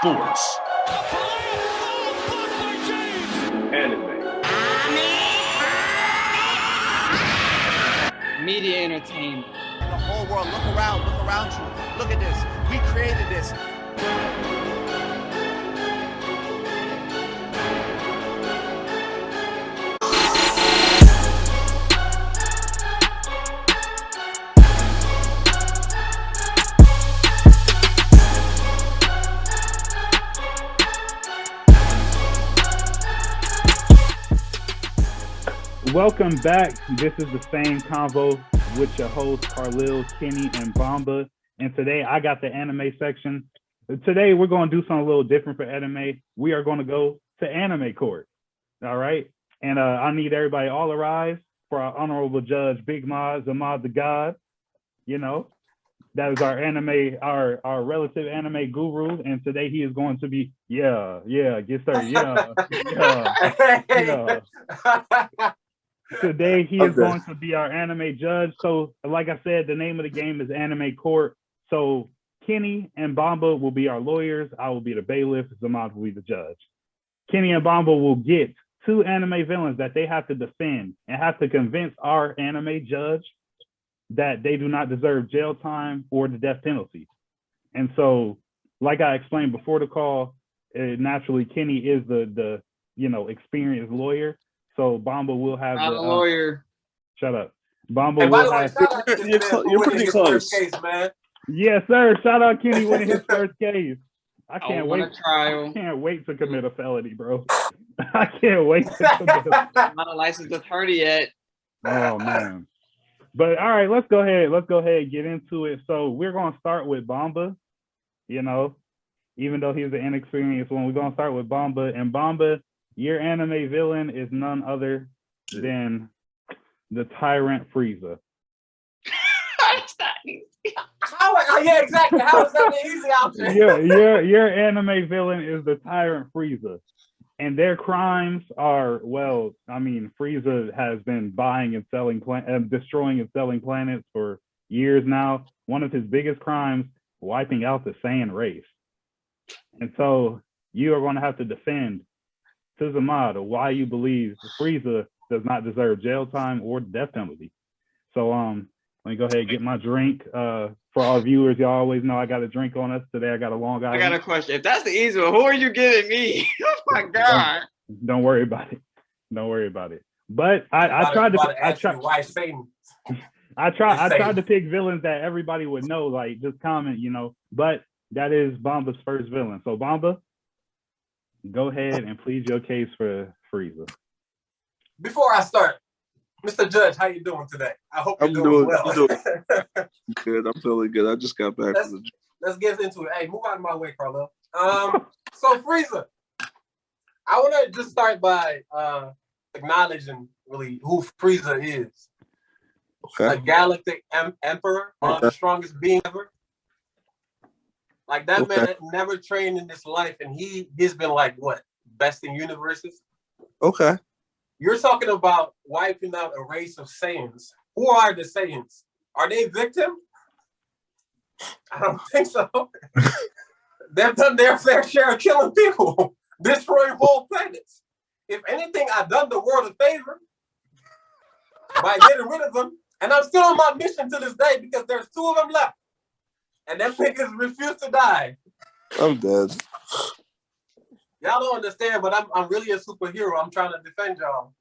sports, anime, media entertainment. And the whole world, look around you. Look at this. We created this. Welcome back. This is the same convo with your hosts, Carlil, Kenny, and Bamba. And today I got the anime section. Today we're going to do something a little different for anime. We are going to go to anime court. All right. And I need everybody all arise for our honorable judge, Zimaud the God. You know, that is our anime, our relative anime guru. And today he is going to be, get started. Today he is going to be our anime judge. So like I said, the name of the game is Anime Court. So Kenny and Bamba will be our lawyers. I will be the bailiff. Zimaud will be the judge. Kenny and Bamba will get two anime villains that they have to defend and have to convince our anime judge that they do not deserve jail time or the death penalty. And so, like I explained before the call, naturally Kenny is the experienced lawyer. So Bamba will have I'm a lawyer. Shut up. Bamba and by will the way, have. shout out to this man You're pretty close. Case, man. Yes, sir. Shout out Kenny winning his first case. I can't wait. Trial. I can't wait to commit a felony, bro. I can't wait to commit I'm not a licensed attorney yet. Oh man. But all right, let's go ahead and get into it. So we're gonna start with Bamba, even though he's an inexperienced one, we're gonna start with Bamba. And Bamba, your anime villain is none other than the tyrant Frieza. That's not easy. Yeah, exactly. How is that an easy option? Your anime villain is the tyrant Frieza. And their crimes are, Frieza has been buying and selling, destroying and selling planets for years now. One of his biggest crimes, wiping out the Saiyan race. And so you are going to have to defend to Zimaud why you believe Frieza does not deserve jail time or the death penalty. So let me go ahead and get my drink. For our viewers, y'all always know I got a drink on us today. I got a Long Island. I got a question. If that's the easy one, who are you getting me? Oh my God. Don't worry about it. But I tried to pick villains that everybody would know, like just comment, But that is Bamba's first villain. So Bamba, go ahead and plead your case for Frieza. Before I start, Mr. Judge, how you doing today? I hope you're doing well. Good. I'm feeling good. I just got back from the gym. Let's get into it. Hey, move out of my way, Carlo. So Frieza, I want to just start by acknowledging really who Frieza is. Okay. A galactic emperor, one of the strongest beings ever. Like that man never trained in his life, and he's been like what? Best in universes. Okay. You're talking about wiping out a race of Saiyans. Who are the Saiyans? Are they victims? I don't think so. They've done their fair share of killing people, destroying whole planets. If anything, I've done the world a favor by getting rid of them. And I'm still on my mission to this day because there's two of them left. And them niggas refuse to die. I'm dead. Y'all don't understand, but I'm really a superhero. I'm trying to defend y'all.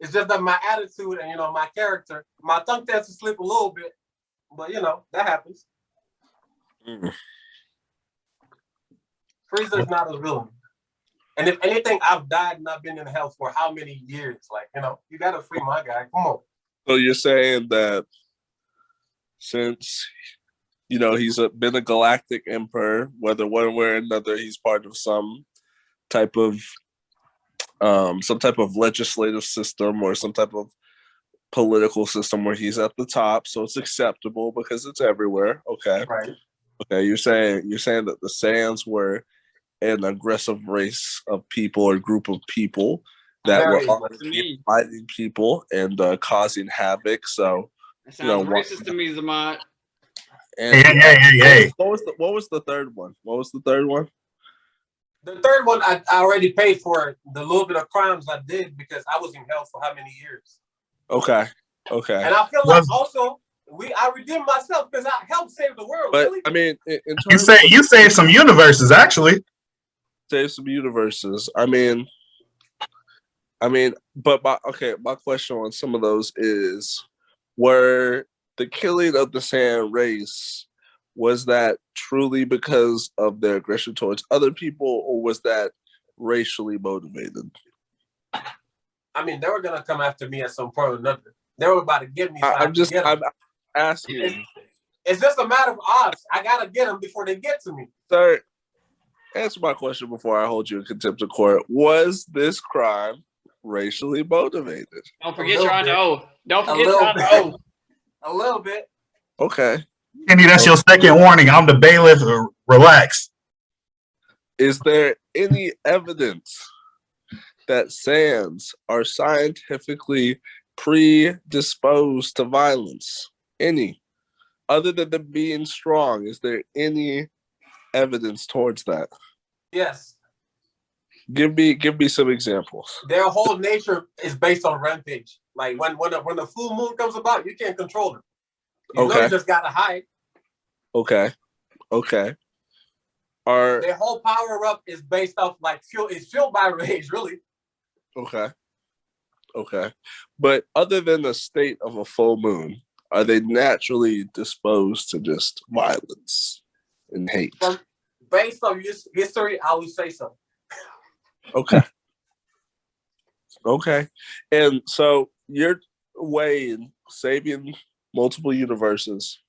It's just that my attitude and, my character, my tongue tends to slip a little bit. But, that happens. Frieza's not a villain. And if anything, I've died and I've been in hell for how many years? Like, you got to free my guy. Come on. So you're saying that since, he's been a galactic emperor, whether one way or another, he's part of some type of legislative system or some type of political system where he's at the top, so it's acceptable because it's everywhere. Okay. Right. Okay. You're saying that the Saiyans were an aggressive race of people or group of people that were fighting people and causing havoc. So that sounds racist to me, Zimaud. And hey. What was the third one? The third one, I already paid for the little bit of crimes I did because I was in hell for how many years. Okay. Okay. And I feel like also I redeemed myself because I helped save the world. But Really? I mean, in You terms say of you saved some universes, actually. save some universes. I mean, but my question on some of those is, were the killing of the sand race, was that truly because of their aggression towards other people, or was that racially motivated? I mean, they were gonna come after me at some point or another. They were about to get me. So I'm asking. It's just a matter of odds. I gotta get them before they get to me. Sir, answer my question before I hold you in contempt of court. Was this crime racially motivated? Don't forget you're on the oath. Don't forget you're on the oath. A little bit. Okay. Kenny, that's your second warning. I'm the bailiff. Relax. Is there any evidence that sands are scientifically predisposed to violence? Any? Other than them being strong, is there any evidence towards that? Yes. Give me some examples. Their whole nature is based on rampage. Like when the full moon comes about, you can't control them. You know you just gotta hide. Okay. Their whole power up is based off it's fueled by rage, really. Okay. But other than the state of a full moon, are they naturally disposed to just violence and hate? Based on history, I would say so. Okay. And so your way in saving multiple universes,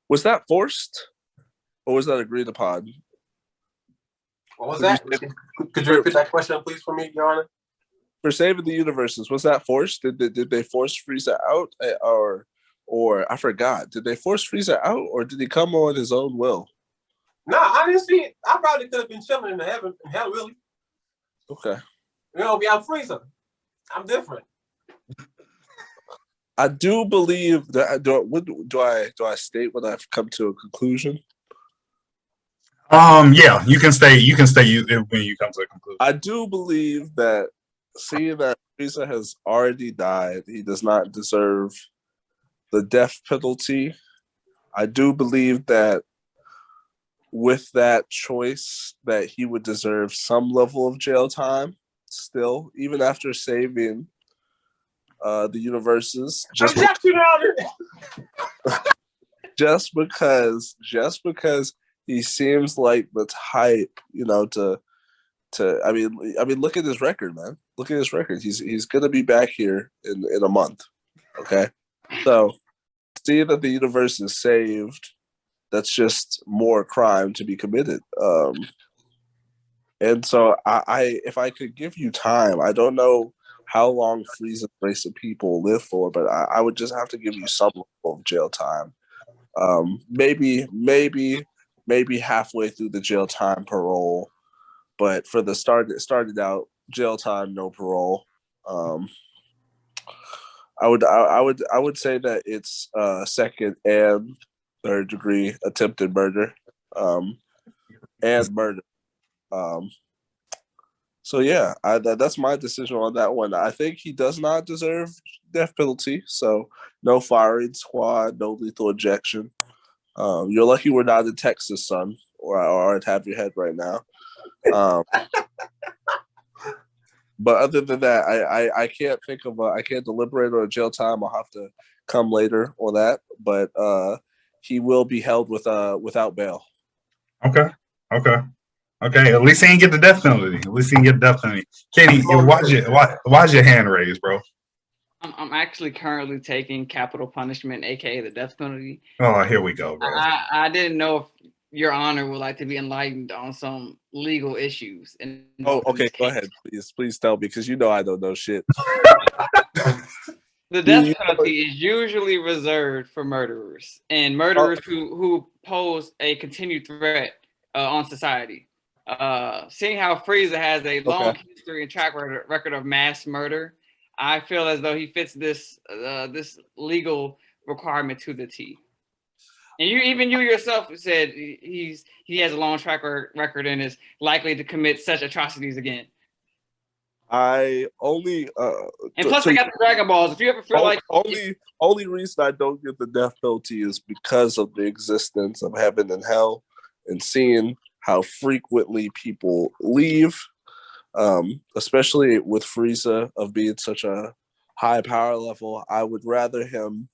was that forced or was that agreed upon? What was that? Could you repeat that question, please, for me, Your Honor? For saving the universes, was that forced? Did they force Frieza out, or I forgot? Did they force Frieza out, or did he come on his own will? No, I didn't see it. I probably could have been chilling in hell, really. Okay. You know, I'm Frieza. I'm different. I do believe that. Do I state when I've come to a conclusion? Yeah, you can stay when you come to a conclusion. I do believe that, seeing that Frieza has already died, he does not deserve the death penalty. I do believe that with that choice, that he would deserve some level of jail time still, even after saving the universes. Just because he seems like the type, I mean, look at his record, man. Look at his record. He's gonna be back here in a month. Okay, so see that the universe is saved. That's just more crime to be committed. And so if I could give you time, I don't know how long Frieza's race of people live for, but I would just have to give you some level of jail time. Maybe halfway through the jail time parole, but for the started out jail time, no parole. I would say that it's second and third degree attempted murder, and murder. So yeah, that's my decision on that one. I think he does not deserve death penalty. So no firing squad, no lethal injection. You're lucky we're not in Texas, son, or I'd have your head right now. But other than that, I can't think of I can't deliberate on a jail time. I'll have to come later on that. But he will be held without bail. Okay. At least he didn't get the death penalty. Kenny, why's your hand raised, bro? I'm actually currently taking capital punishment, aka the death penalty. Oh, here we go, bro. I didn't know if Your Honor would like to be enlightened on some legal issues. Okay, go ahead, please tell me, because I don't know shit. The death penalty is usually reserved for murderers and murderers who pose a continued threat on society. Seeing how Frieza has a long history and track record of mass murder, I feel as though he fits this legal requirement to the T. And even you yourself said he has a long track record and is likely to commit such atrocities again. I only and plus I got the Dragon Balls. If you ever feel like only reason I don't get the death penalty is because of the existence of heaven and hell, and seeing how frequently people leave, especially with Frieza of being such a high power level. I would rather him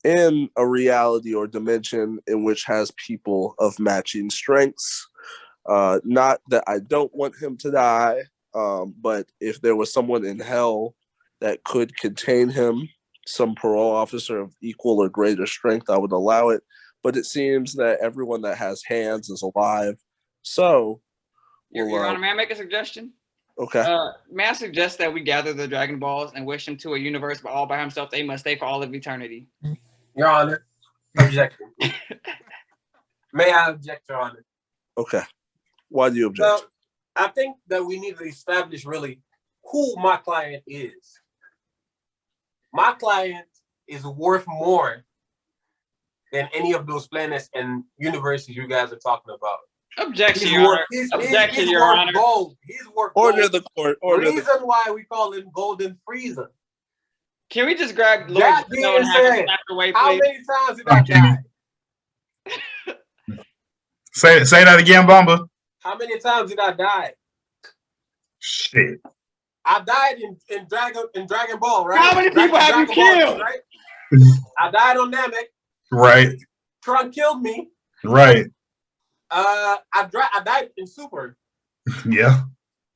in a reality or dimension in which has people of matching strengths. Not that I don't want him to die, but if there was someone in hell that could contain him, some parole officer of equal or greater strength, I would allow it. But it seems that everyone that has hands is alive. So, Your Honor, may I make a suggestion? Okay. May I suggest that we gather the Dragon Balls and wish him to a universe all by himself? They must stay for all of eternity. Your Honor, objection. May I object, Your Honor? Okay. Why do you object? Well, I think that we need to establish really who my client is. My client is worth more than any of those planets and universes you guys are talking about. Objection, Your Honor. Objection, Your Honor. Gold. He's worth Order gold. the court. Reason why we call him Golden Frieza. Can we just grab Lord That Zeno being and have him said, snap away, how please? many times did I die? Say that again, Bamba. How many times did I die? Shit. I died in Dragon Ball, right? How many people have you killed? Right? I died on Namek. Right. Trunks killed me. Right. I died in Super. Yeah.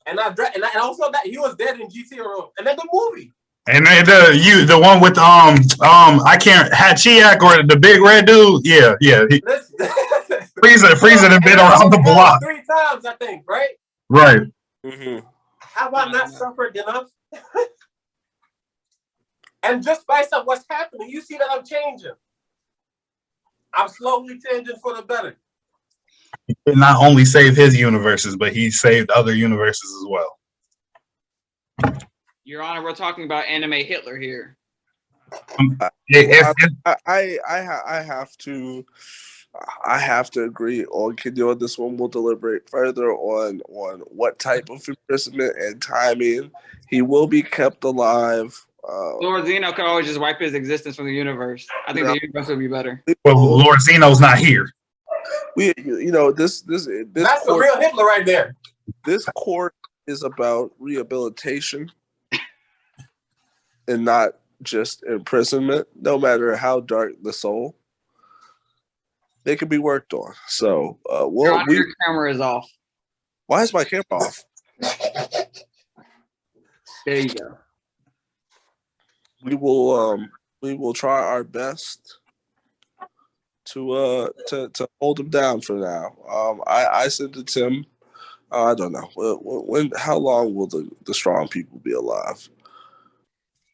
And also that he was dead in GT and then the movie. And then the one with I can't Hachiak or the big red dude. Yeah. Frieza had been around the block 3 times, I think, right? Right. Mm-hmm. Have I not suffered enough? And just based on what's happening, you see that I'm changing. I'm slowly changing for the better. He did not only save his universes, but he saved other universes as well. Your Honor, we're talking about anime Hitler here. I have to agree on Kenyo on this one. We'll deliberate further on what type of imprisonment and timing. He will be kept alive. Lord Zeno could always just wipe his existence from the universe. I think the universe would be better. Well, Lord Zeno's not here. This That's court, the real Hitler right there. This court is about rehabilitation and not just imprisonment. No matter how dark the soul, they can be worked on. So, your camera is off. Why is my camera off? There you go. We will try our best to hold him down for now. I said to Tim, I don't know how long will the strong people be alive?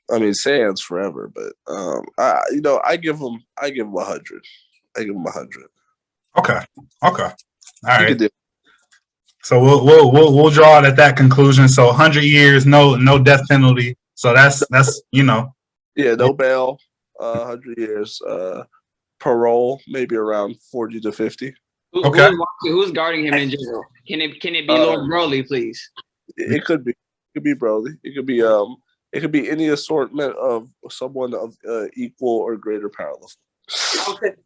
I mean, Sans forever, but I give him 100. I give him 100. Okay. All right. So we'll draw it at that conclusion. So 100 years, no death penalty. So that's Yeah, no bail, 100 years, parole, maybe around 40 to 50. Okay. Who's guarding him in jail? Can it be Lord Broly, please? It could be. It could be Broly. It could be any assortment of someone of equal or greater power level.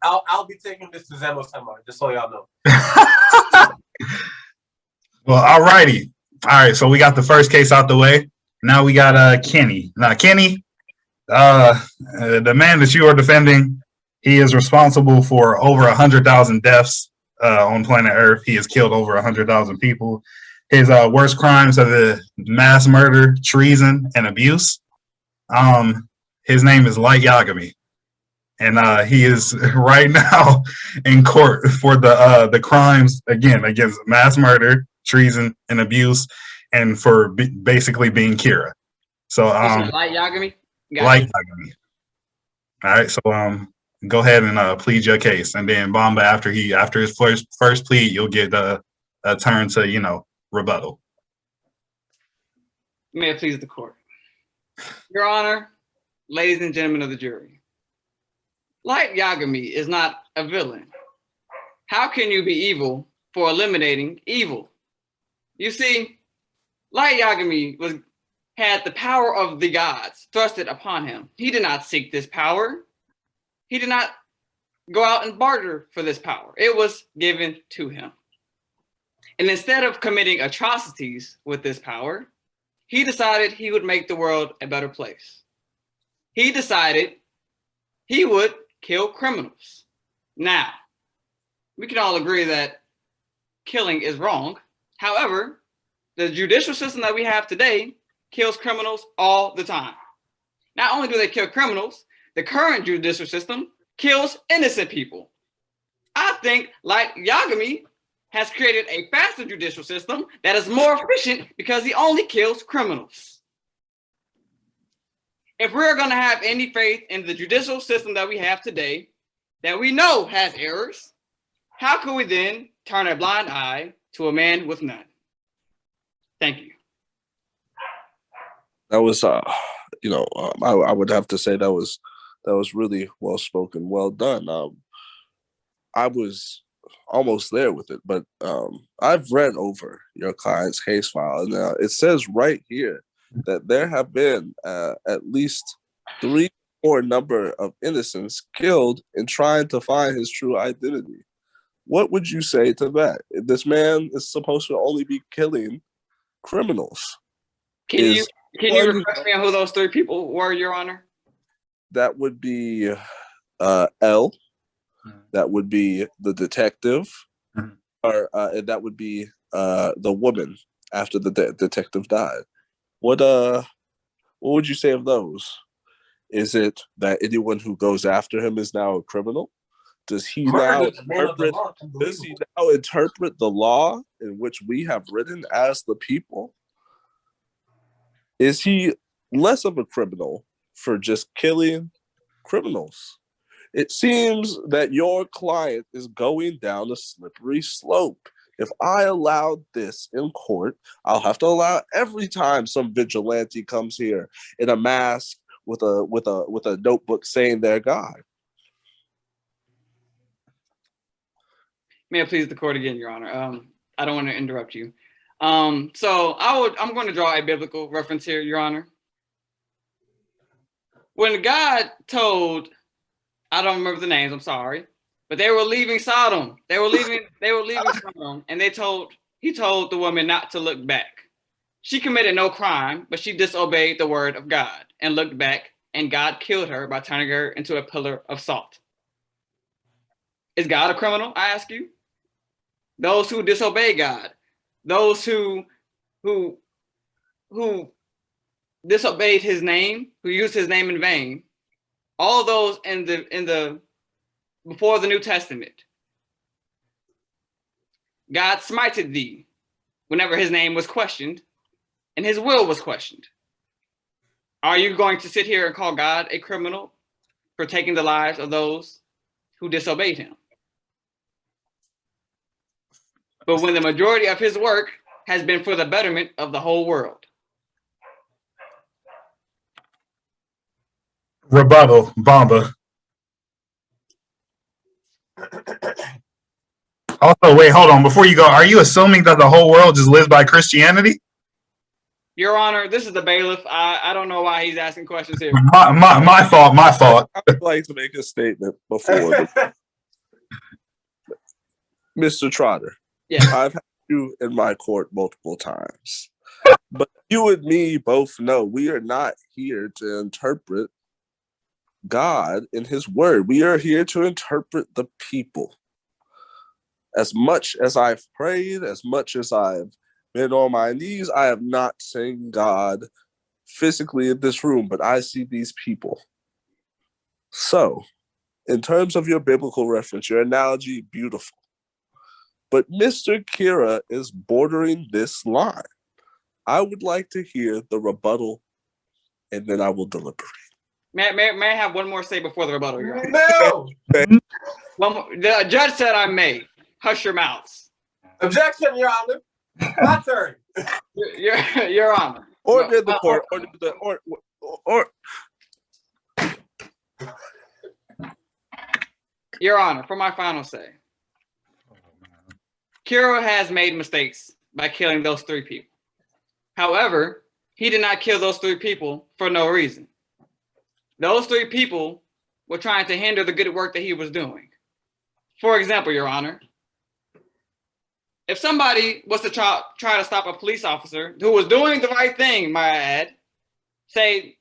I'll be taking this to Zemo tomorrow, just so y'all know. Well, all righty. All right, so we got the first case out the way. Now we got Kenny. Now, Kenny, the man that you are defending, he is responsible for over 100,000 deaths on planet Earth. He has killed over 100,000 people. His worst crimes are the mass murder, treason, and abuse. His name is Light Yagami. And he is right now in court for the crimes, again, against mass murder, treason, and abuse, and for basically being Kira. So, Light Yagami? Light Yagami. All right, so go ahead and plead your case. And then Bamba, after his first plea, you'll get a turn to, rebuttal. May it please the court. Your Honor, ladies and gentlemen of the jury, Light Yagami is not a villain. How can you be evil for eliminating evil? You see, Light Yagami had the power of the gods thrusted upon him. He did not seek this power. He did not go out and barter for this power. It was given to him. And instead of committing atrocities with this power, he decided he would make the world a better place. He decided he would kill criminals. Now, we can all agree that killing is wrong. However, the judicial system that we have today kills criminals all the time. Not only do they kill criminals, the current judicial system kills innocent people. I think Light Yagami has created a faster judicial system that is more efficient because he only kills criminals. If we're going to have any faith in the judicial system that we have today, that we know has errors, how can we then turn a blind eye to a man with none? Thank you. That was, I would have to say that was really well spoken, well done. I was almost there with it, but I've read over your client's case file, and it says right here that there have been at least 3 or number of innocents killed in trying to find his true identity. What would you say to that? This man is supposed to only be killing criminals. Can you refresh me on who those 3 people were, Your Honor? That would be L. That would be the detective, or that would be the woman after the detective died. What would you say of those? Is it that anyone who goes after him is now a criminal? Does he now interpret the law in which we have written as the people? Is he less of a criminal for just killing criminals? It seems that your client is going down a slippery slope. If I allow this in court, I'll have to allow every time some vigilante comes here in a mask with a notebook saying they're God. May I please the court again, Your Honor? I don't want to interrupt you. So I'm going to draw a biblical reference here, Your Honor. When God told, I don't remember the names, I'm sorry, but they were leaving Sodom. They were leaving Sodom, and he told the woman not to look back. She committed no crime, but she disobeyed the word of God and looked back, and God killed her by turning her into a pillar of salt. Is God a criminal, I ask you? Those who disobey God, those who disobeyed his name, who used his name in vain, all those in the before the New Testament, God smited thee whenever his name was questioned and his will was questioned. Are you going to sit here and call God a criminal for taking the lives of those who disobeyed him? But when the majority of his work has been for the betterment of the whole world. Rebuttal, Bamba. Also, wait, hold on. Before you go, are you assuming that the whole world just lives by Christianity? Your Honor, this is the bailiff. I don't know why he's asking questions here. My fault. I'd like to make a statement before Mr. Trotter. Yes. I've had you in my court multiple times. But you and me both know we are not here to interpret God in his word. We are here to interpret the people. As much as I've prayed, as much as I've been on my knees, I have not seen God physically in this room, but I see these people. So, in terms of your biblical reference, your analogy, beautiful. But Mr. Kira is bordering this line. I would like to hear the rebuttal, and then I will deliberate. May I have one more say before the rebuttal, Your Honor? No. The judge said I may. Hush your mouths. Objection, Your Honor. My turn. Your Honor. Or did the court, Your Honor, for my final say, Kira has made mistakes by killing those 3 people. However, he did not kill those 3 people for no reason. Those 3 people were trying to hinder the good work that he was doing. For example, Your Honor, if somebody was to try to stop a police officer who was doing the right thing, might I add,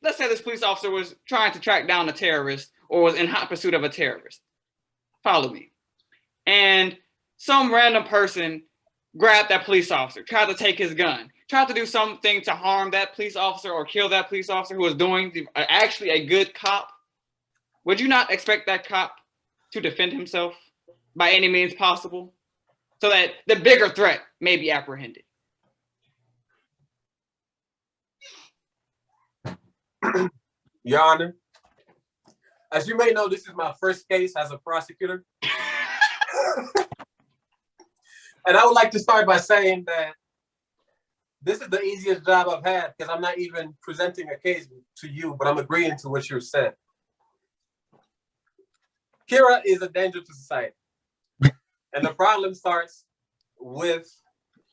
let's say this police officer was trying to track down a terrorist or was in hot pursuit of a terrorist. Follow me. And some random person grabbed that police officer, tried to take his gun, tried to do something to harm that police officer or kill that police officer who was doing actually a good cop. Would you not expect that cop to defend himself by any means possible so that the bigger threat may be apprehended? Your Honor, as you may know, this is my first case as a prosecutor. And I would like to start by saying that this is the easiest job I've had because I'm not even presenting a case to you, but I'm agreeing to what you're saying. Kira is a danger to society. And the problem starts with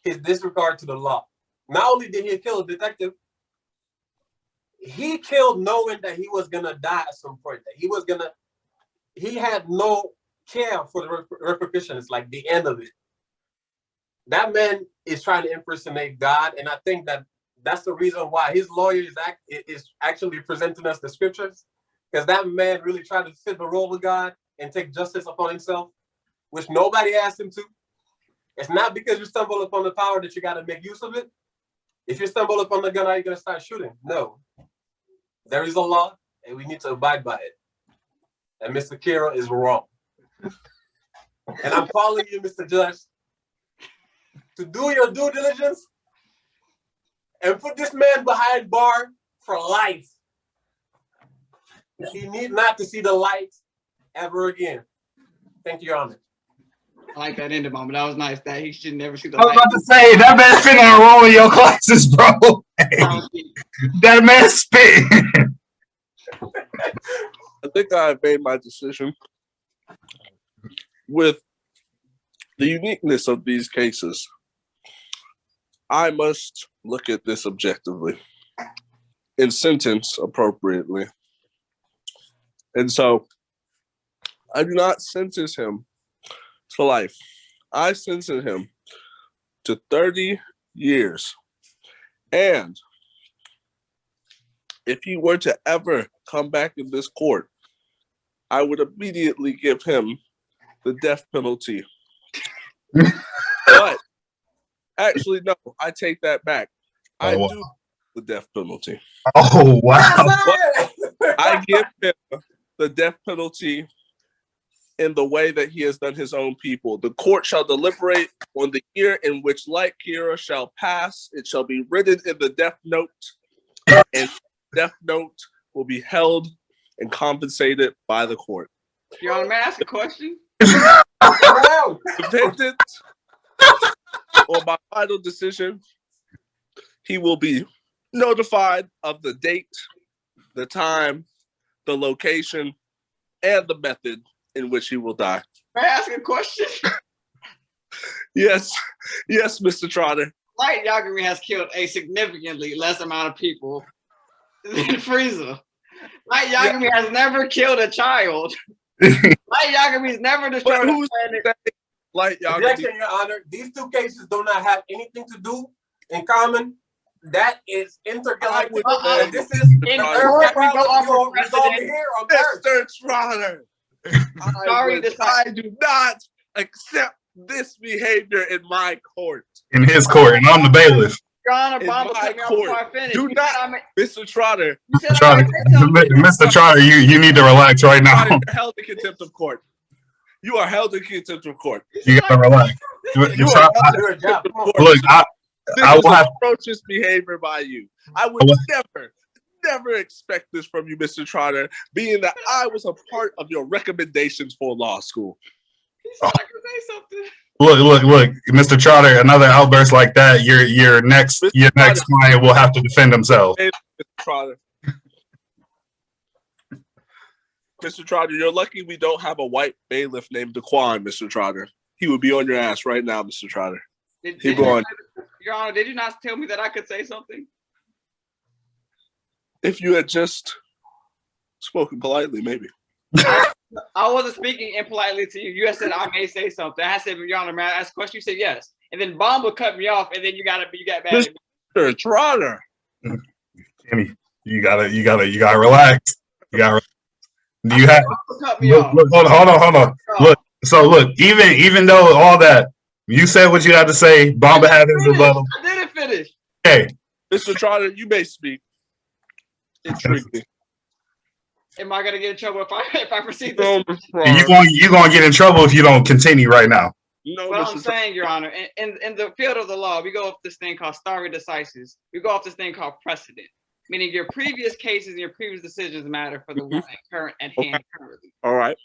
his disregard to the law. Not only did he kill a detective, he killed knowing that he was gonna die at some point. That he had no care for the repercussions, like the end of it. That man is trying to impersonate God, and I think that that's the reason why his lawyer is actually presenting us the scriptures, because that man really tried to fit the role of God and take justice upon himself, which nobody asked him to. It's not because you stumble upon the power that you got to make use of it. If you stumble upon the gun, are you going to start shooting? No. There is a law, and we need to abide by it. And Mr. Kira is wrong. And I'm calling you, Mr. Judge, to do your due diligence and put this man behind bar for life. He need not to see the light ever again. Thank you, Your Honor. I like that ending moment. That was nice. That he should never see the I was light. about to say, that man spitting on a roll in your classes, bro. That man spitting. I think I made my decision. With the uniqueness of these cases, I must look at this objectively and sentence appropriately. And so I do not sentence him to life. I sentence him to 30 years. And if he were to ever come back in this court, I would immediately give him the death penalty. But actually, no, I take that back. I do the death penalty. Oh, wow. But I give him the death penalty in the way that he has done his own people. The court shall deliberate on the year in which like Kira shall pass. It shall be written in the death note, and death note will be held and compensated by the court. Your Honor, may I ask a question? Dependent on my final decision, he will be notified of the date, the time, the location, and the method in which he will die. May I ask a question? Yes, Mr. Trotter. Light Yagami has killed a significantly less amount of people than Frieza. Light Yagami has never killed a child. Light Yagami's never destroyed a planet. Light Yagami. Objection, Your Honor. These two cases do not have anything to do in common. That is intergalactic. And this is in the Earth problem resolved here on Earth. Mr. Trotter. I do not accept this behavior in my court. In his court, and I'm the bailiff. Your Honor, In Bamba my cut me off before I court. finish. Do not, Mr. Trotter. Mr. Trotter, you need to relax right now. You're held in contempt of court. You are held in contempt of court. You gotta relax. You are held in contempt of court. Look, This I is will have atrocious behavior by you. I would never expect this from you, Mr. Trotter, being that I was a part of your recommendations for law school. He said I could say something. Look, Mr. Trotter, another outburst like that, your next client will have to defend himself. Mr. Trotter. Mr. Trotter, you're lucky we don't have a white bailiff named Daquan, Mr. Trotter. He would be on your ass right now, Mr. Trotter. Your Honor, did you not tell me that I could say something? If you had just spoken politely, maybe. I wasn't speaking impolitely to you. You had said I may say something. I said, Your Honor, may I ask a question? You said yes. And then Bamba cut me off, and then you got mad at me. Mr. Trotter. Kenny, you gotta relax. You gotta. Do you have? Look, hold on. Look. Even though all that you said what you had to say, Bamba had his rebuttal. I didn't finish. Okay, Mr. Trotter, you may speak. Intriguing. Am I gonna get in trouble if I proceed No, this? you gonna get in trouble if you don't continue right now. No, What Mr. I'm saying, Your Honor, in the field of the law, we go off this thing called stare decisis. We go off this thing called precedent, meaning your previous cases and your previous decisions matter for the one current at hand currently. All right.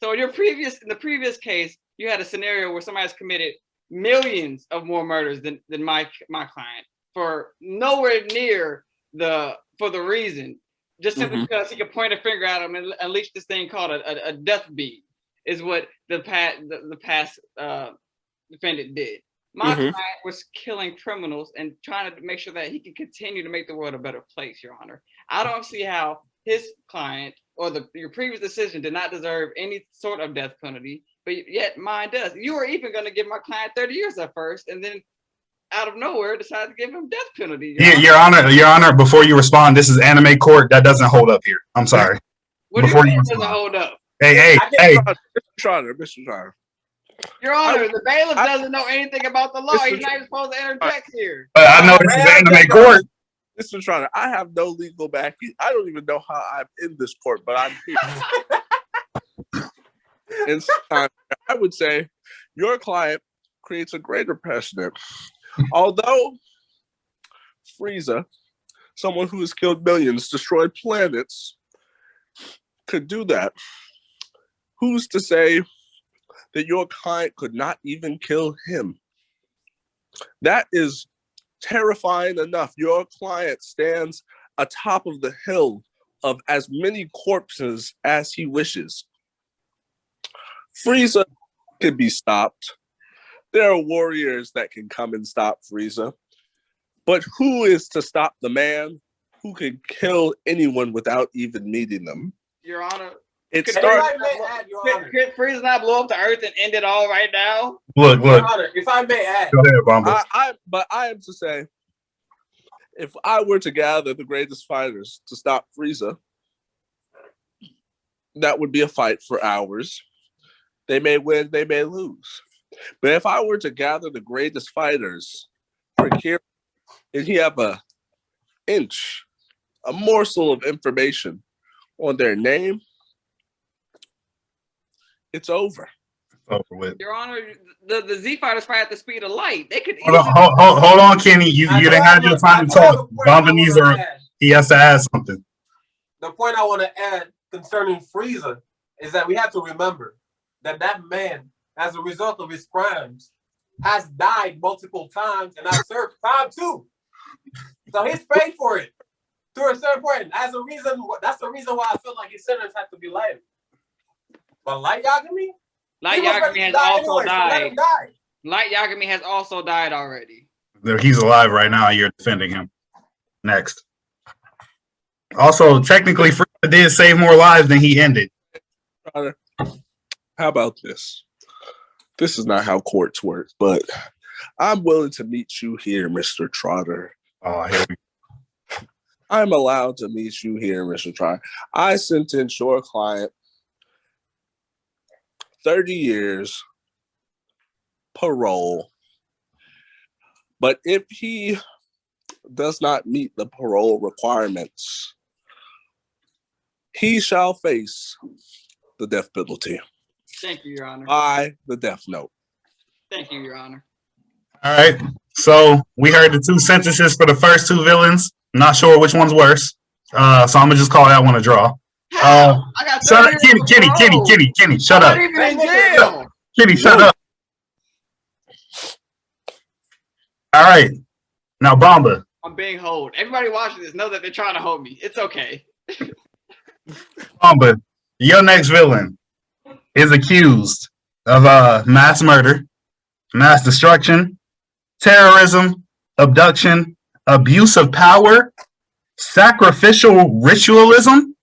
So in the previous case, you had a scenario where somebody has committed millions of more murders than my client for nowhere near the reason, just simply because he could point a finger at him and unleash this thing called a death beam, is what the past defendant did. My client was killing criminals and trying to make sure that he can continue to make the world a better place, Your Honor. I don't see how his client or your previous decision did not deserve any sort of death penalty, but yet mine does. You were even going to give my client 30 years at first, and then out of nowhere decided to give him death penalty. Your Honor, before you respond, this is anime court. That doesn't hold up here. I'm sorry. What do you mean it doesn't hold up? Hey. Mr. Trotter. Your Honor, the bailiff doesn't know anything about the law. He's not even supposed to interject here. I know this is anime court. Mr. Trotter, I have no legal backing. I don't even know how I'm in this court, but I'm here. And sometimes I would say your client creates a greater precedent. Although Frieza, someone who has killed millions, destroyed planets, could do that, who's to say that your client could not even kill him? That is terrifying enough. Your client stands atop of the hill of as many corpses as he wishes. Frieza can be stopped. There are warriors that can come and stop Frieza. But who is to stop the man who can kill anyone without even meeting them? Your Honor, Could Frieza not blow up the earth and end it all right now? Look. Your Honor, if I may add. Go ahead, Bamba. I am to say, if I were to gather the greatest fighters to stop Frieza, that would be a fight for hours. They may win, they may lose. But if I were to gather the greatest fighters for Kira, and he have a morsel of information on their name, it's over. Over with. Your Honor, the Z fighters fight at the speed of light. They could Hold on, Kenny. You didn't have your time to talk. Bamba needs he has to add something. The point I want to add concerning Frieza is that we have to remember that man, as a result of his crimes, has died multiple times and has served time too. So he's paid for it to a certain point. As a reason, that's the reason why I feel like his sentence has to be lighter. But Light Yagami? Light Yagami has also died. Light Yagami has also died already. He's alive right now. You're defending him. Next. Also, technically, Frieza did save more lives than he ended. How about this? This is not how courts work, but I'm willing to meet you here, Mr. Trotter. Oh, here we go. I'm allowed to meet you here, Mr. Trotter. I sentence your client 30 years parole. But if he does not meet the parole requirements, he shall face the death penalty. Thank you, Your Honor. By the death note. Thank you, Your Honor. All right. So we heard the two sentences for the first two villains. Not sure which one's worse. So I'm gonna just call that one a draw. I got Shut up, Kenny, shut up. Even in jail. Kenny, shut up. All right. Now, Bamba. I'm being held. Everybody watching this know that they're trying to hold me. It's okay. Bamba, Your next villain is accused of mass murder, mass destruction, terrorism, abduction, abuse of power, sacrificial ritualism,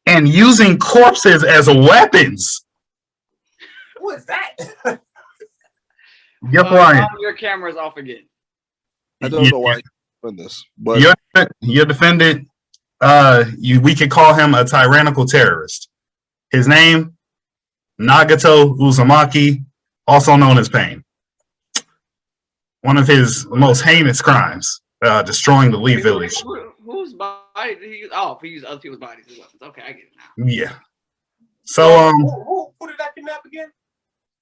and using corpses as weapons. Who is that? Your client. Your camera's off again. I don't know why you're doing this, but Your defendant, we could call him a tyrannical terrorist. His name, Nagato Uzumaki, also known as Pain. One of his most heinous crimes, destroying the Lee village. Whose body did he use? Oh, he used other people's bodies as weapons. Okay, I get it now. Yeah. So who did that kidnap again?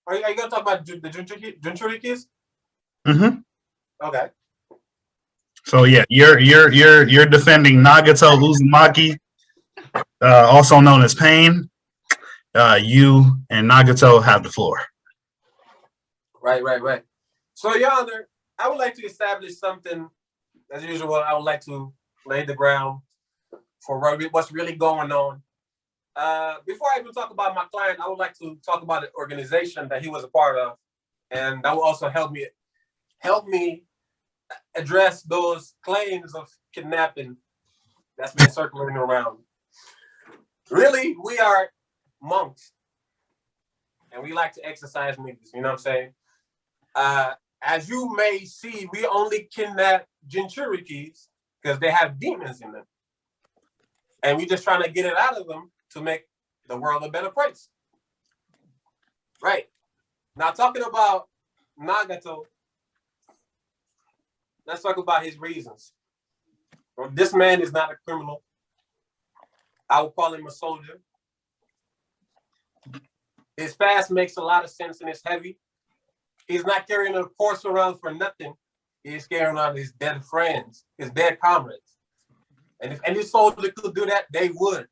Are you gonna talk about the Jinchurikis? Mm-hmm. Okay. So yeah, you're defending Nagato Uzumaki, also known as Pain. You and Nagato have the floor. Right. So, Your Honor, I would like to establish something. As usual, I would like to lay the ground for what's really going on. Before I even talk about my client, I would like to talk about the organization that he was a part of, and that will also help me address those claims of kidnapping that's been circulating around. Really, we are monks, and we like to exercise niggas. You know what I'm saying? As you may see, we only kidnap Jinchurikis because they have demons in them. And we just trying to get it out of them to make the world a better place. Right. Now, talking about Nagato, let's talk about his reasons. Well, this man is not a criminal. I would call him a soldier. His past makes a lot of sense and it's heavy. He's not carrying a corpse around for nothing. He's carrying around his dead friends, his dead comrades. And if any soldier could do that, they would.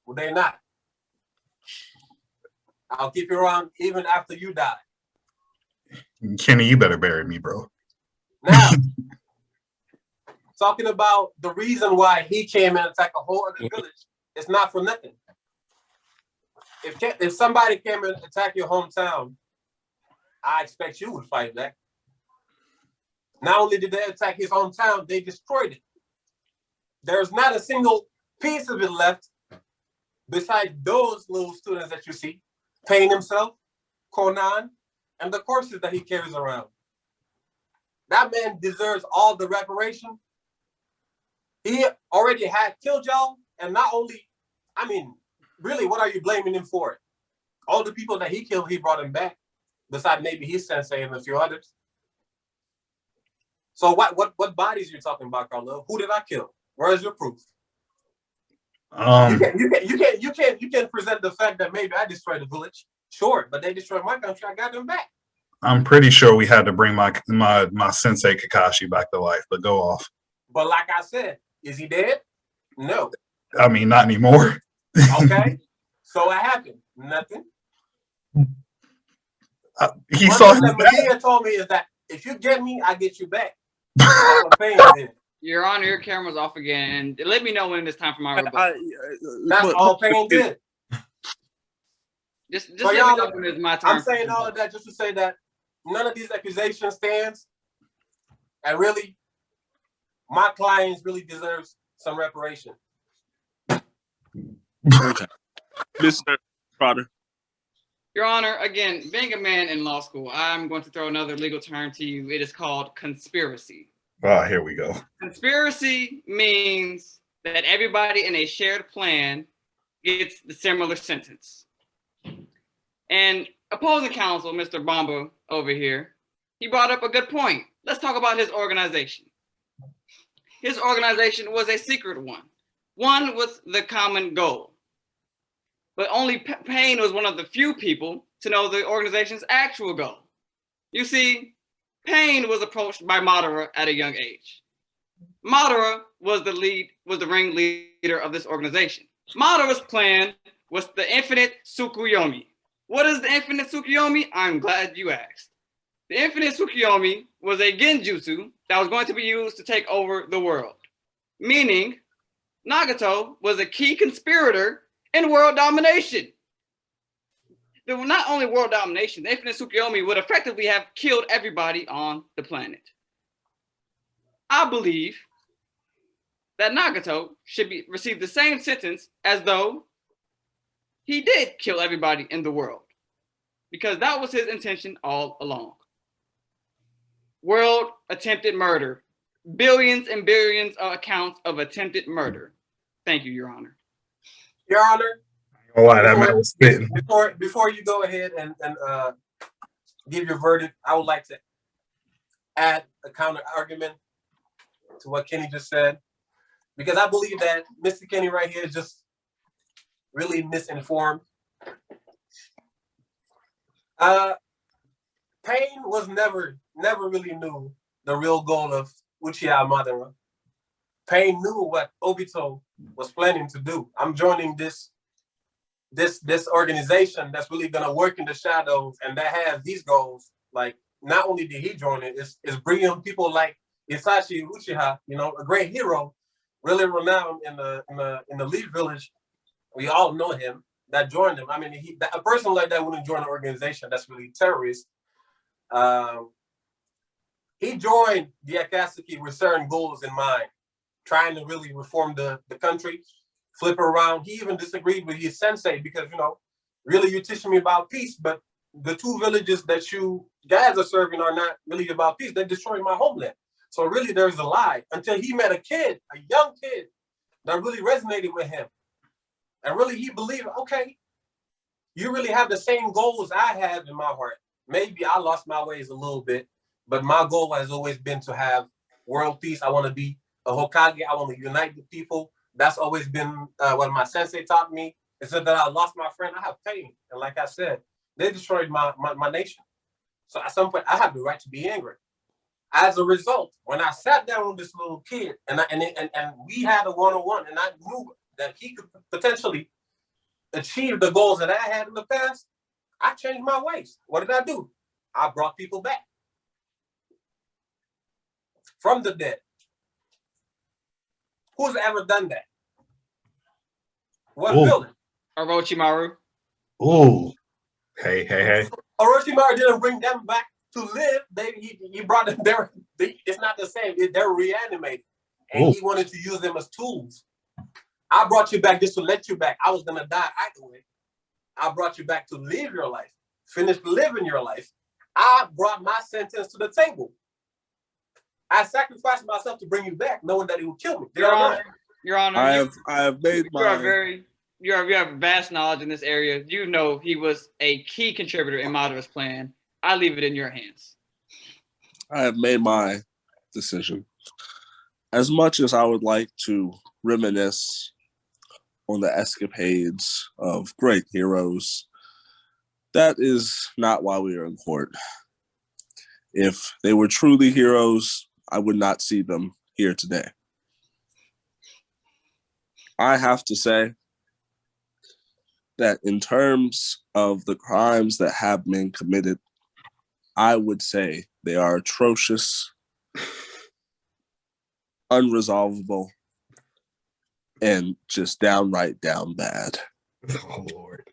Would they not? I'll keep you around even after you die. Kenny, you better bury me, bro. Now, talking about the reason why he came and attacked a whole other village, it's not for nothing. If somebody came and attacked your hometown, I expect you would fight back. Not only did they attack his hometown, they destroyed it. There's not a single piece of it left besides those little students that you see, Payne himself, Conan, and the corpses that he carries around. That man deserves all the reparation. He already had killed y'all, and not only, really, what are you blaming him for? All the people that he killed, he brought him back. Besides maybe his sensei and a few others. So what bodies you're talking about, Carlo? Who did I kill? Where is your proof? You can present the fact that maybe I destroyed the village. Sure, but they destroyed my country. I got them back. I'm pretty sure we had to bring my sensei Kakashi back to life, but go off. But like I said, is he dead? No. Not anymore. Okay. So what happened? Nothing. He One saw thing that Medea told me is that if you get me, I get you back. That's what Payne did. Your Honor, your camera's off again. And let me know when it's time for my rebuttal. That's all Payne did. Just let me know when it's my turn. I'm saying all of that just to say that none of these accusations stands. And really, my clients really deserves some reparation. Okay. Mr. Trotter. Your Honor, again, being a man in law school, I'm going to throw another legal term to you. It is called conspiracy. Oh, here we go. Conspiracy means that everybody in a shared plan gets the similar sentence. And opposing counsel, Mr. Bamba over here, he brought up a good point. Let's talk about his organization. His organization was a secret one with the common goal. But only Payne was one of the few people to know the organization's actual goal. You see, Payne was approached by Madara at a young age. Madara was the ringleader of this organization. Madara's plan was the infinite Tsukuyomi. What is the infinite Tsukuyomi? I'm glad you asked. The infinite Tsukuyomi was a genjutsu that was going to be used to take over the world. Meaning, Nagato was a key conspirator and world domination. Not only world domination, the Infinite Tsukuyomi would effectively have killed everybody on the planet. I believe that Nagato should receive the same sentence as though he did kill everybody in the world, because that was his intention all along. World attempted murder. Billions and billions of accounts of attempted murder. Thank you, Your Honor. Your Honor, Oh, wow, that man was spitting. before you go ahead and give your verdict, I would like to add a counter argument to what Kenny just said, because I believe that Mr. Kenny right here is just really misinformed. Pain was never really knew the real goal of Uchiha Madara. Pain knew what Obito was planning to do. I'm joining this organization that's really gonna work in the shadows and that has these goals. Like, not only did he join it, it's bringing people like Itachi Uchiha, you know, a great hero, really renowned in the Leaf Village. We all know him, that joined him. I mean, a person like that wouldn't join an organization that's really terrorist. He joined the Akatsuki with certain goals in mind, trying to really reform the country, flip around. He even disagreed with his sensei because, you know, really you're teaching me about peace, but the two villages that you guys are serving are not really about peace. They're destroying my homeland. So really there's a lie, until he met a young kid that really resonated with him. And really he believed, okay, you really have the same goals I have in my heart. Maybe I lost my ways a little bit, but my goal has always been to have world peace. I want to be a Hokage. I want to unite the people. That's always been what my sensei taught me. Instead that I lost my friend, I have pain. And like I said, they destroyed my nation. So at some point, I have the right to be angry. As a result, when I sat down with this little kid and we had a one-on-one, and I knew that he could potentially achieve the goals that I had in the past, I changed my ways. What did I do? I brought people back from the dead. Who's ever done that? What villain? Orochimaru. Ooh. Hey. Orochimaru didn't bring them back to live. He brought them there. It's not the same. They're reanimated. And he wanted to use them as tools. I brought you back just to let you back. I was going to die either way. I brought you back to live your life. Finish living your life. I brought my sentence to the table. I sacrificed myself to bring you back, knowing that it would kill me. Your Honor, I have made you have vast knowledge in this area. You know he was a key contributor in Madara's plan. I leave it in your hands. I have made my decision. As much as I would like to reminisce on the escapades of great heroes, that is not why we are in court. If they were truly heroes, I would not see them here today. I have to say that in terms of the crimes that have been committed, I would say they are atrocious, unresolvable, and just downright down bad. Oh, Lord.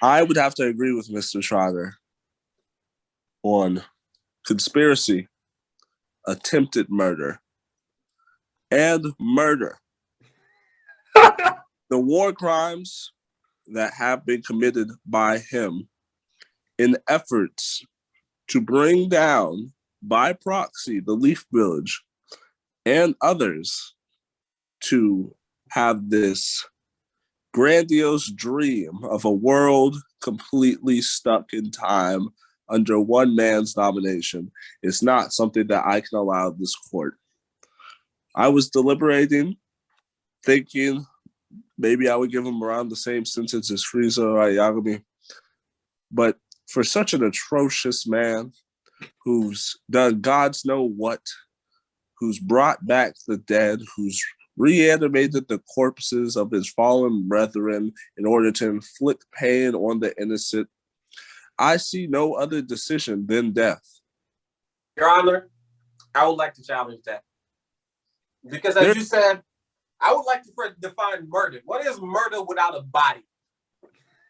I would have to agree with Mr. Schroeder on conspiracy, attempted murder, and murder. The war crimes that have been committed by him in efforts to bring down by proxy the Leaf Village and others to have this grandiose dream of a world completely stuck in time under one man's domination is not something that I can allow this court. I was deliberating, thinking maybe I would give him around the same sentence as Frieza or Yagami. But for such an atrocious man who's done God's know what, who's brought back the dead, who's reanimated the corpses of his fallen brethren in order to inflict pain on the innocent, I see no other decision than death. Your Honor, I would like to challenge that. Because as you said, I would like to first define murder. What is murder without a body?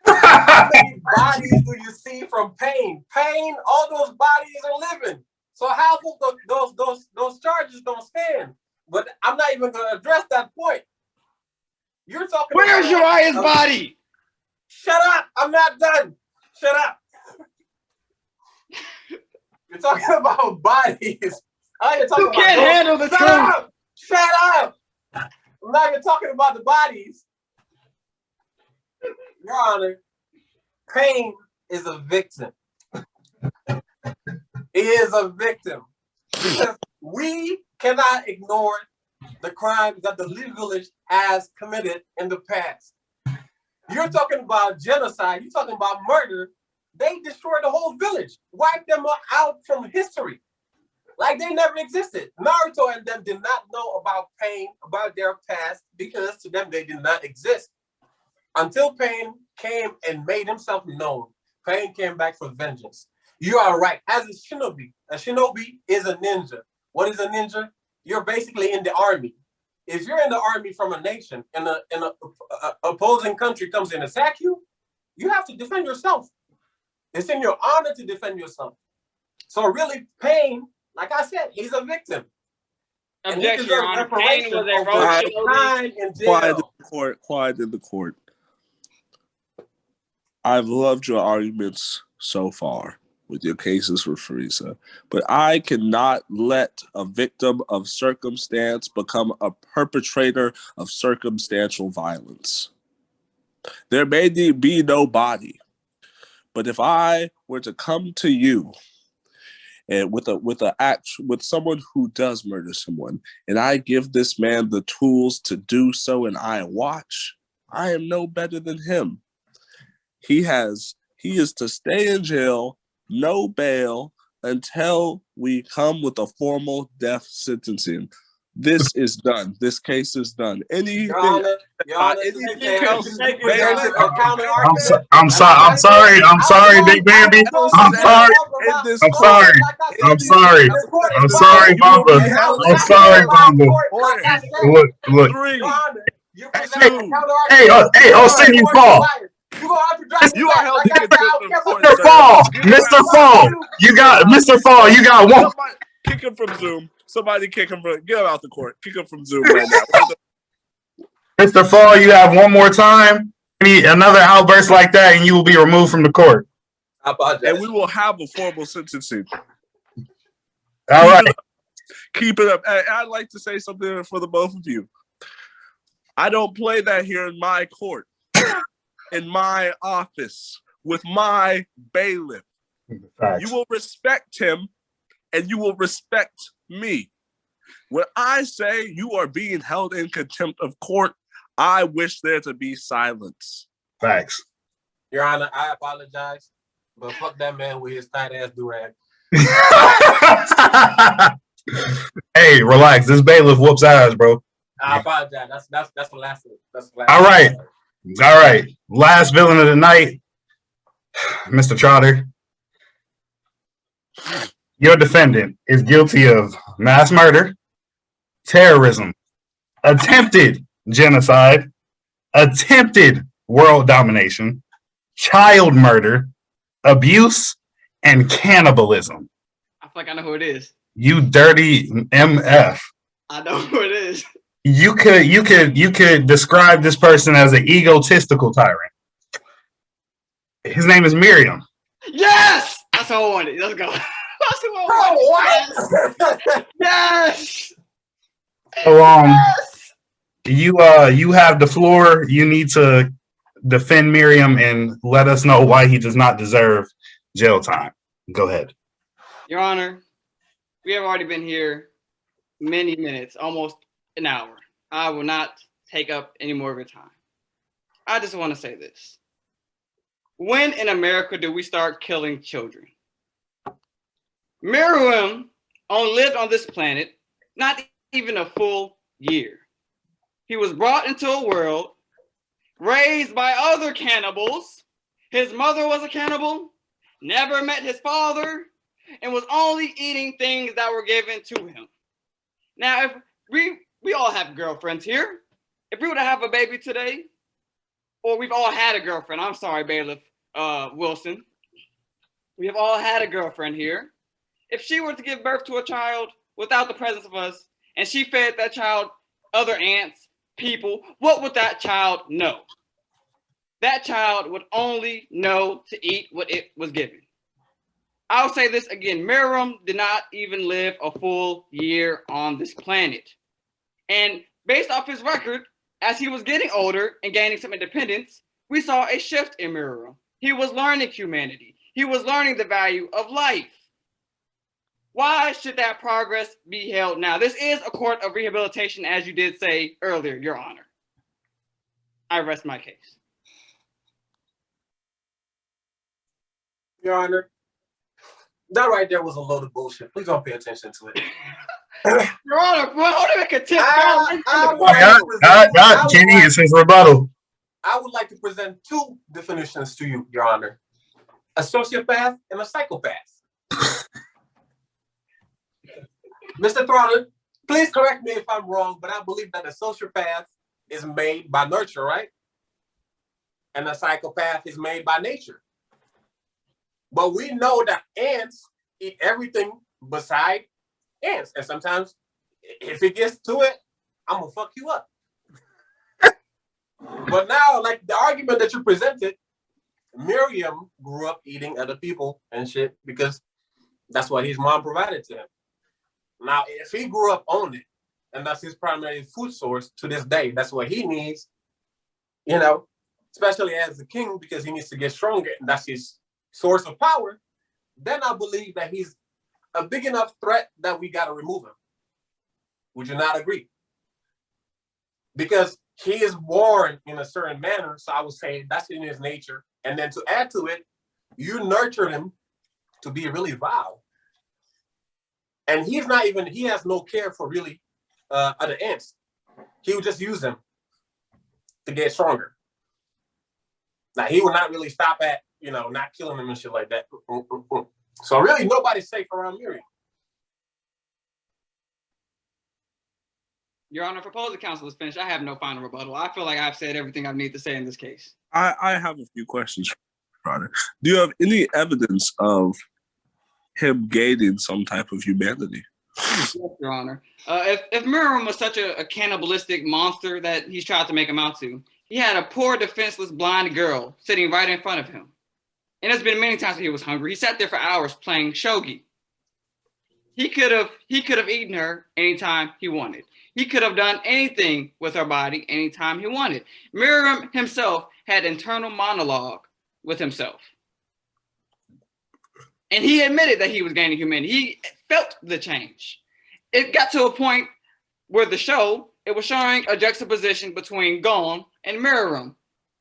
How many bodies do you see from Pain? Pain, all those bodies are living. So half of those charges don't stand. But I'm not even going to address that point. You're talking Where's about Uriah's body? Shut up! I'm not done. Shut up. You're talking about bodies. You can't handle the truth. Up! Shut up! I'm not even talking about the bodies. Your Honor, Pain is a victim. He is a victim. Because we cannot ignore the crimes that the League Village has committed in the past. You're talking about genocide. You're talking about murder. They destroyed the whole village, wiped them out from history, like they never existed. Naruto and them did not know about Pain, about their past, because to them they did not exist. Until Pain came and made himself known, Pain came back for vengeance. You are right. As a shinobi is a ninja. What is a ninja? You're basically in the army. If you're in the army from a nation and an opposing country comes and attack you, you have to defend yourself. It's in your honor to defend yourself. So really, Pain, like I said, he's a victim. Objection, Your Honor. Pain was a rogue shinobi. Quiet in the court. I've loved your arguments so far with your cases for Frieza, but I cannot let a victim of circumstance become a perpetrator of circumstantial violence. There may be no body, but if I were to come to you and with someone who does murder someone, and I give this man the tools to do so, and I watch, I am no better than him. He is to stay in jail, no bail, until we come with a formal death sentencing. This is done. This case is done. Anything else? I'm sorry, Big Bambi. I'm sorry, Bamba. I'm sorry, Bamba. Look. Hey, I'll send you fall. You are held in contempt. Mr. Fall. You got Mr. Fall. You got one. Somebody kick him from Zoom. Somebody kick him from. Get him out the court. Kick him from Zoom right now. Mr. Fall, you have one more time. Another outburst like that, and you will be removed from the court. And we will have a formal sentencing. All right. Keep it up. I'd like to say something for the both of you. I don't play that here in my court. In my office with my bailiff. Facts. You will respect him and you will respect me. When I say you are being held in contempt of court, I wish there to be silence. Facts. Your Honor, I apologize, but fuck that man with his tight ass do-rag. Hey, relax. This bailiff whoops ass, bro. I apologize. That's the last one. All right. Last villain of the night, Mr. Trotter. Your defendant is guilty of mass murder, terrorism, attempted genocide, attempted world domination, child murder, abuse, and cannibalism. I feel like I know who it is. You dirty MF. I know who it is. You could describe this person as an egotistical tyrant. His name is Miriam. Yes, that's what I wanted. Let's go. That's who I wanted. Yes. So you have the floor. You need to defend Miriam and let us know why he does not deserve jail time. Go ahead. Your Honor, we have already been here many minutes, almost an hour. I will not take up any more of your time. I just want to say this. When in America do we start killing children? Miriam lived on this planet not even a full year. He was brought into a world, raised by other cannibals. His mother was a cannibal, never met his father, and was only eating things that were given to him. Now, if we all have girlfriends here. if we were to have a baby today, or we've all had a girlfriend, I'm sorry, Bailiff Wilson. We have all had a girlfriend here. If she were to give birth to a child without the presence of us, and she fed that child other aunts, people, what would that child know? That child would only know to eat what it was given. I'll say this again, Miriam did not even live a full year on this planet. And based off his record, as he was getting older and gaining some independence, we saw a shift in Miriam. He was learning humanity. He was learning the value of life. Why should that progress be held now? This is a court of rehabilitation, as you did say earlier, Your Honor. I rest my case. Your Honor, that right there was a load of bullshit. Please don't pay attention to it. Your Honor, hold on, contempt. Kenny, it's his rebuttal. I would like to present two definitions to you, Your Honor. A sociopath and a psychopath. Mr. Throttle, please correct me if I'm wrong, but I believe that a sociopath is made by nurture, right? And a psychopath is made by nature. But we know that ants eat everything beside ants. And sometimes if it gets to it, I'm gonna fuck you up. But now, like the argument that you presented, Miriam grew up eating other people and shit because that's what his mom provided to him. Now, if he grew up on it, and that's his primary food source to this day, that's what he needs, you know, especially as the king, because he needs to get stronger, and that's his source of power, then I believe that he's a big enough threat that we got to remove him. Would you not agree? Because he is born in a certain manner, so I would say that's in his nature. And then to add to it, you nurture him to be really vile. And he's not even, he has no care for really other ants. He would just use them to get stronger. Now, he would not really stop at, you know, not killing them and shit like that. So really, nobody's safe around Miriam. Your Honor, if opposing counsel is finished, I have no final rebuttal. I feel like I've said everything I need to say in this case. I have a few questions, Your Honor. Do you have any evidence of him gaining some type of humanity? Yes, Your Honor. If Miriam was such a cannibalistic monster that he's tried to make him out to, he had a poor, defenseless, blind girl sitting right in front of him. And there's been many times when he was hungry. He sat there for hours playing shogi. He could have eaten her anytime he wanted. He could have done anything with her body anytime he wanted. Miriam himself had internal monologue with himself. And he admitted that he was gaining humanity. He felt the change. It got to a point where the show, it was showing a juxtaposition between Gon and Miriam.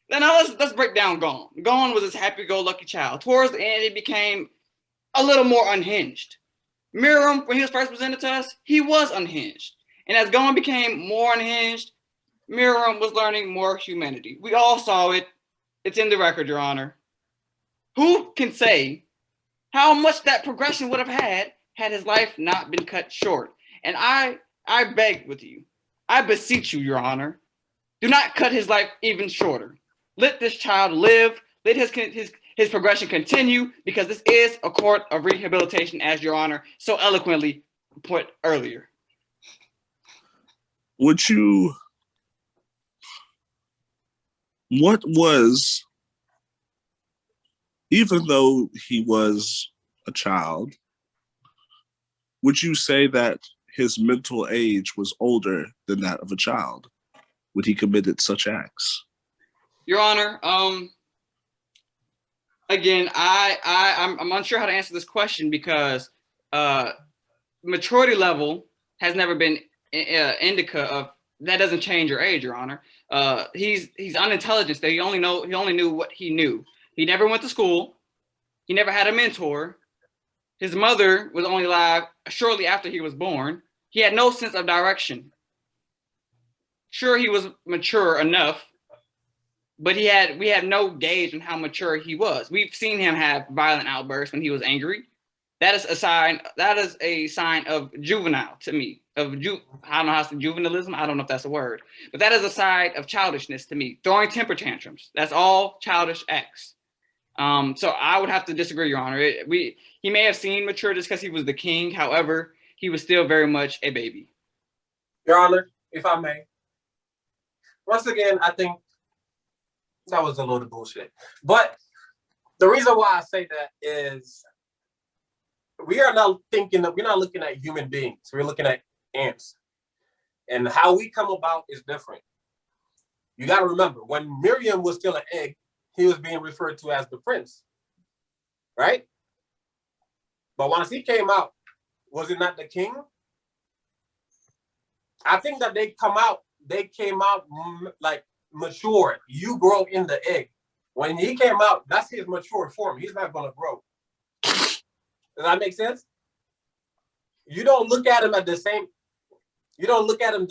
Now let's break down Gon. Gon was this happy-go-lucky child. Towards the end, he became a little more unhinged. Miriam, when he was first presented to us, he was unhinged. And as Gon became more unhinged, Miriam was learning more humanity. We all saw it. It's in the record, Your Honor. Who can say how much that progression would have had his life not been cut short? And I beg with you, I beseech you, Your Honor, do not cut his life even shorter. Let this child live. Let his progression continue, because this is a court of rehabilitation, as Your Honor so eloquently put earlier. What was, even though he was a child, would you say that his mental age was older than that of a child when he committed such acts? Your Honor, again, I'm unsure how to answer this question, because maturity level has never been indica of that. Doesn't change your age, Your Honor. He's unintelligent. So he only knew what he knew. He never went to school. He never had a mentor. His mother was only alive shortly after he was born. He had no sense of direction. Sure, he was mature enough, but we had no gauge on how mature he was. We've seen him have violent outbursts when he was angry. That is a sign. That is a sign of juvenile to me. I don't know how to say juvenilism. I don't know if that's a word, but that is a side of childishness to me. Throwing temper tantrums. That's all childish acts. So I would have to disagree, Your Honor. He may have seen mature just because he was the king. However, he was still very much a baby. Your Honor, if I may. Once again, I think that was a load of bullshit. But the reason why I say that is we're not looking at human beings. We're looking at ants. And how we come about is different. You got to remember, when Miriam was still an egg, he was being referred to as the prince. Right? But once he came out, was it not the king? I think that they came out like mature. You grow in the egg. When he came out, that's his mature form. He's not going to grow. Does that make sense? You don't look at him the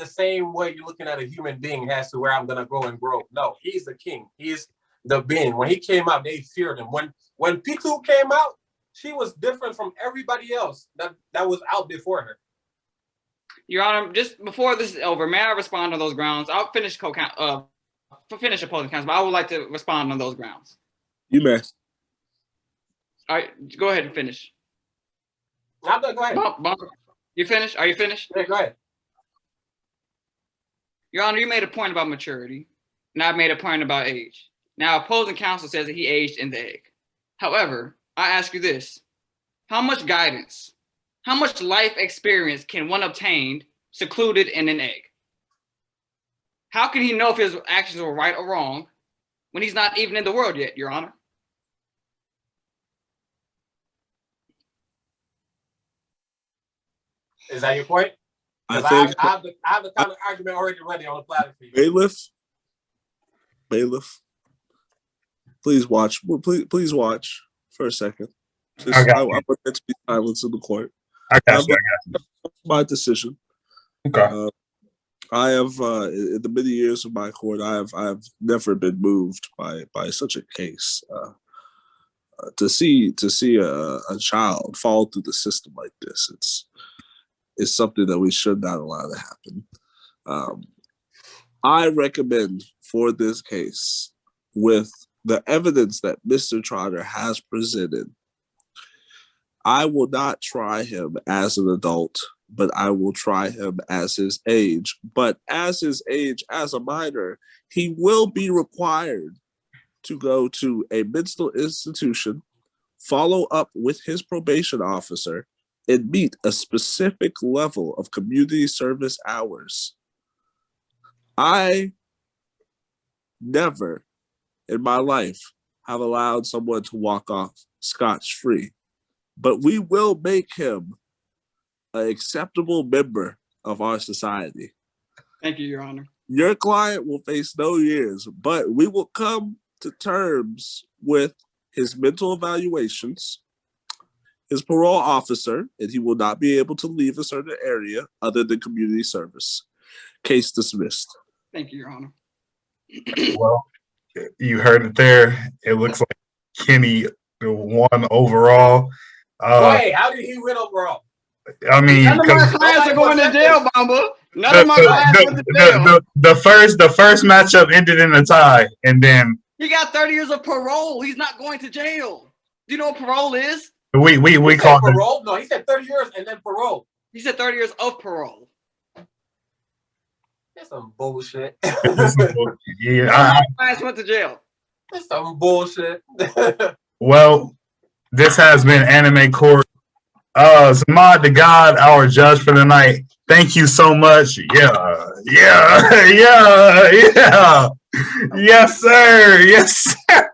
same way you're looking at a human being as to where I'm going to grow and grow. No, he's the king. He's the being. When he came out, they feared him. When Pitu came out, she was different from everybody else that was out before her. Your Honor, just before this is over, may I respond on those grounds? I'll finish finish opposing counsel, but I would like to respond on those grounds. You may. All right, go ahead and finish. Go ahead. Bamba, you finished? Are you finished? Yeah, go ahead. Your Honor, you made a point about maturity, and I made a point about age. Now, opposing counsel says that he aged in the egg. However, I ask you this. How much guidance, how much life experience can one obtain secluded in an egg? How can he know if his actions were right or wrong when he's not even in the world yet, Your Honor? Is that your point? I think I have the kind of argument already ready on the platter for you. Bailiff, please watch. Please watch for a second. I want there to be silence in the court. I got you. My decision. Okay. I have in the many years of my court, I have never been moved by such a case. To see a child fall through the system like this, it's something that we should not allow to happen. I recommend for this case, with the evidence that Mr. Trotter has presented, I will not try him as an adult, but I will try him as his age. But as his age, as a minor, he will be required to go to a mental institution, follow up with his probation officer, and meet a specific level of community service hours. I never in my life have allowed someone to walk off scotch-free, but we will make him an acceptable member of our society. Thank you, Your Honor. Your client will face no years, but we will come to terms with his mental evaluations, his parole officer, and he will not be able to leave a certain area other than community service. Case dismissed. Thank you, Your Honor. Well, you heard it there. It looks like Kenny won overall. Wait, how did he win overall? I mean, none of my clients are going to jail, Bamba. None of my clients went to jail. The first matchup ended in a tie, and then he got 30 years of parole. He's not going to jail. Do you know what parole is? We called it parole. No, he said 30 years and then parole. He said 30 years of parole. That's some bullshit. Yeah, clients went to jail. That's some bullshit. Well, this has been Anime Court. Zimaud the God, our judge for the night. Thank you so much. Yeah. Yes, sir. Yes, sir.